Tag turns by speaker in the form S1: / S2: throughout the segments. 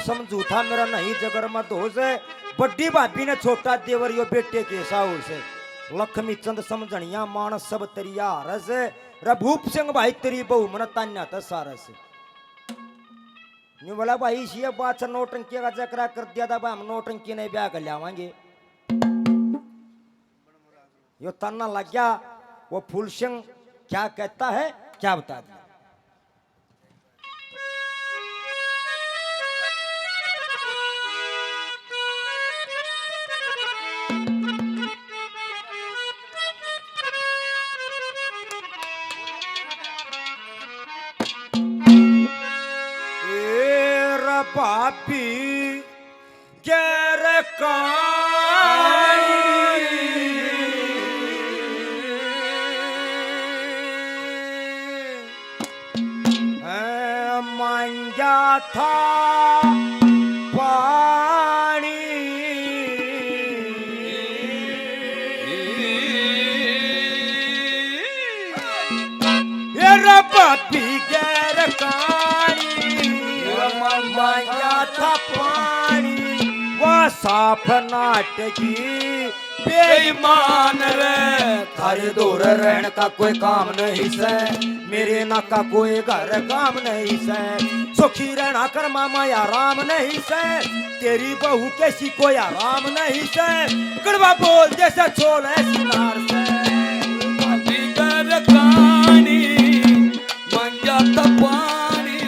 S1: समझूथा मेरा नहीं जगर मत हो से बड़ी भाभी ने छोटा देवर यो बेटे के साहू से लक्ष्मी चंद समझनिया मानस सब तरिया रस रभूप सिंह भाई तेरी बहु मन तान्या था सारस न्यू बोला भाई ये बात नोटंकी का चक्रा कर दिया था भाई हम नोटंकी नहीं ब्याह कर लियावांगे यो तन्ना लग गया वो फूल सिंह क्या कहता है क्या बता दिया पापी गैर मांगा था पानी ये पापी गैर मांगा था पानी वो साफ नाटकी बेईमान रे थारे दूर रहने का कोई काम नहीं से मेरे ना का कोई घर काम नहीं से सुखी रहना कर मामा आराम नहीं से तेरी बहू कैसी कोई आराम नहीं से कड़वा बोल जैसे छोल है सिनार से
S2: मांगा था पानी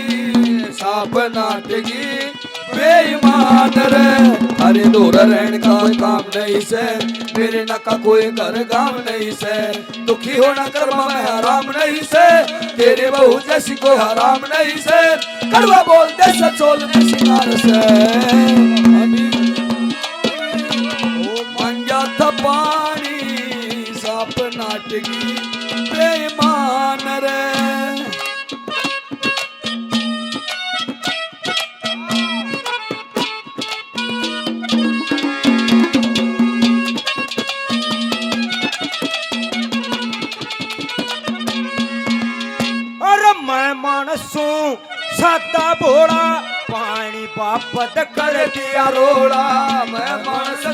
S2: साफ नाटकी बेईमान रे अरे दूर रहने का कोई काम नहीं से मेरे ना का कोई घर काम नहीं से दुखी होना कर्मा में हराम नहीं से तेरे बहू जैसी कोई हराम नहीं से कड़वा बोलते सचोल में सिंगार से मांगा था पानी साफ नाटकी बेईमान रे
S1: मानसू सादा भोला पानी बापत कर दिया रोड़ा
S2: मैं मानसू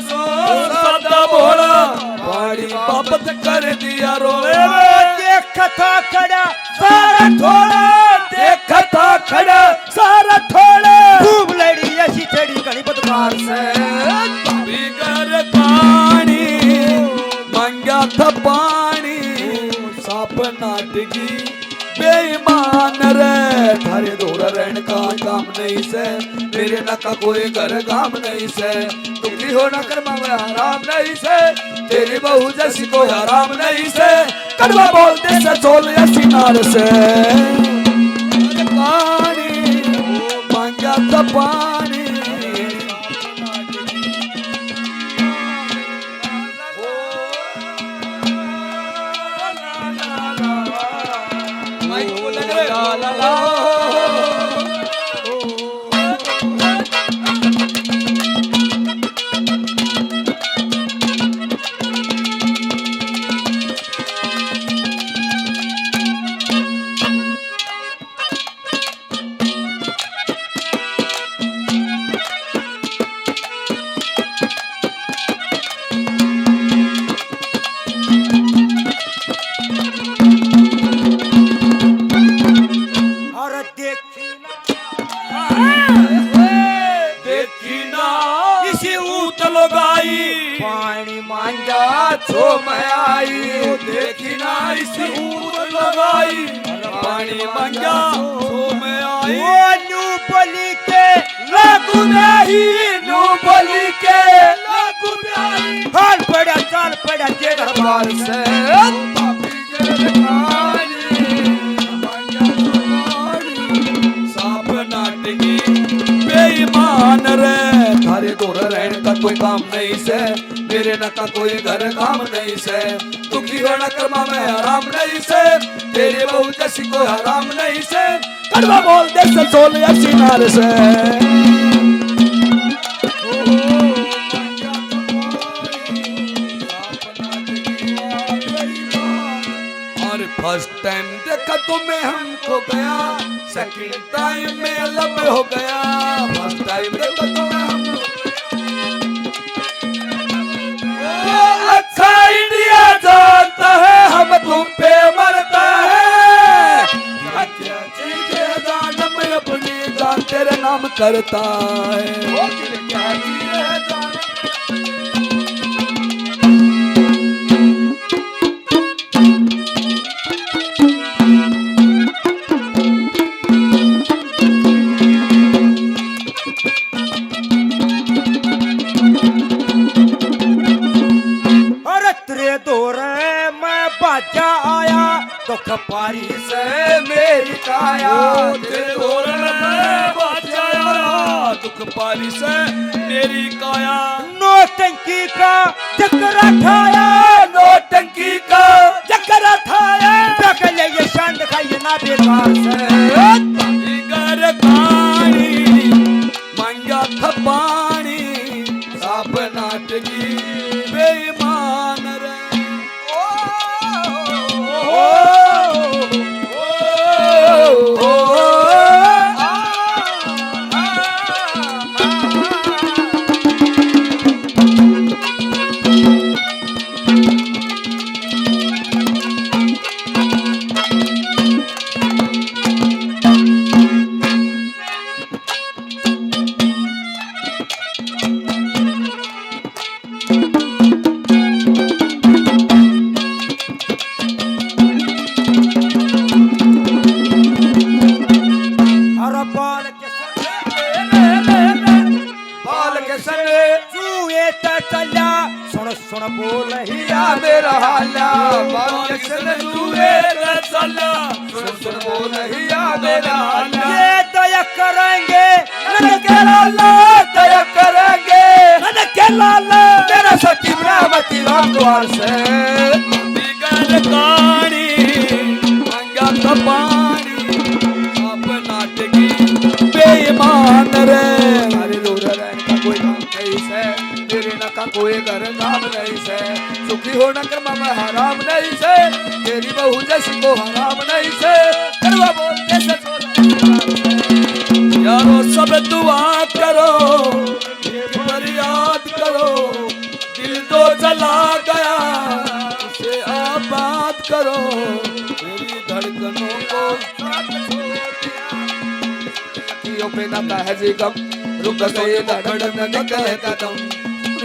S2: सादा भोला पानी बापत कर दिया रोड़ा
S1: देखा था खड़ा सारा थोड़ा
S2: देखा था खड़ा सारा थोड़ा
S1: खूब लड़ी ऐसी चढ़ी कहीं बदकार से
S2: बिगर पानी मांगा था पानी साफ नाटकी बेईमान रे थारे दूर रहने का काम नहीं से मेरे ना का कोई घर काम नहीं से दुखी होना कर्मा में हराम नहीं से तेरी बहू जैसी कोई हराम नहीं से कड़वा बोलते सचोल या सिनार से पानी मांगा था पानी
S1: पानी मांगा
S2: छो मैं आई देखी ना इसी ऊद लगाई पानी मांगा छो मैं आई
S1: नू बोली के
S2: लागू नहीं नू बोली के लागू नहीं
S1: हाल पड़ा चाल पड़ा के दरबार से
S2: पापी के खानी मांगा साफ नाटकी बेईमान रे थारे दूर रहने का कोई काम नहीं से मेरे ना का कोई घर काम नहीं से दुखी रहना कर्मा में हराम नहीं से तेरे बहू जैसी कोई हराम नहीं से कड़वा बोल दे सचोल या सिनार से और फर्स्ट टाइम देखा तुम्हें हमको गया सेकंड टाइम में लब हो गया फर्स्ट टाइम करता है।
S1: वो दिल क्या चीज है जाने। अरे तेरे दौरे में बाजा आया दुख पारी से मेरी काया।
S2: तेरे दौर में बाजा आया दुख पारी से मेरी काया।
S1: नौटंकी का चक्कर खाया,
S2: नौटंकी का
S1: चक्कर खाया, पकड़ ये शान दिखाइए ना बेकार से।
S2: बिगर पानी मांगा था पानी साफ नाटकी बेईमान रे।
S1: अरे बाल के संगे चूहे ते चला, सुन सुन बोल हिया मेरा हाल्या। बाल के संगे चूहे ते चला, सुन सुन बोल हिया मेरा हाल्या। ये दया करेंगे ननक के लाला, दया करेंगे ननक के लाला, मेरा सखी ब्रह्मती राम द्वार से।
S2: बिगर पानी मांगा था पानी साफ नाटकी बेईमान रे।
S1: हमारे दूर रहने का कोई काम नहीं से, तेरे न का कोई घर काम नहीं से। सुखी होना कर मामा हराम नहीं से, तेरी बहू जैसी को हराम नहीं से। करवा बोलते से
S2: यारो सब दुआ करो फरियाद करो, दिल तो जला गया उसे आबाद करो, मेरी धड़कनों को
S1: अखियों पे नाता है जिगम, रुक गए धड़कन निकले कदम।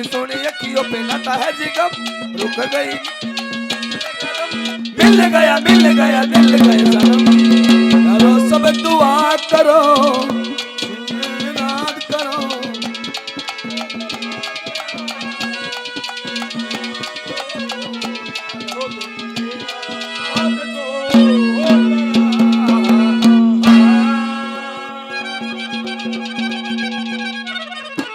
S1: सोनी अखियों पे नाता है जिगम, रुक गई
S2: मिल गया सनम। यारो सब दुआ करो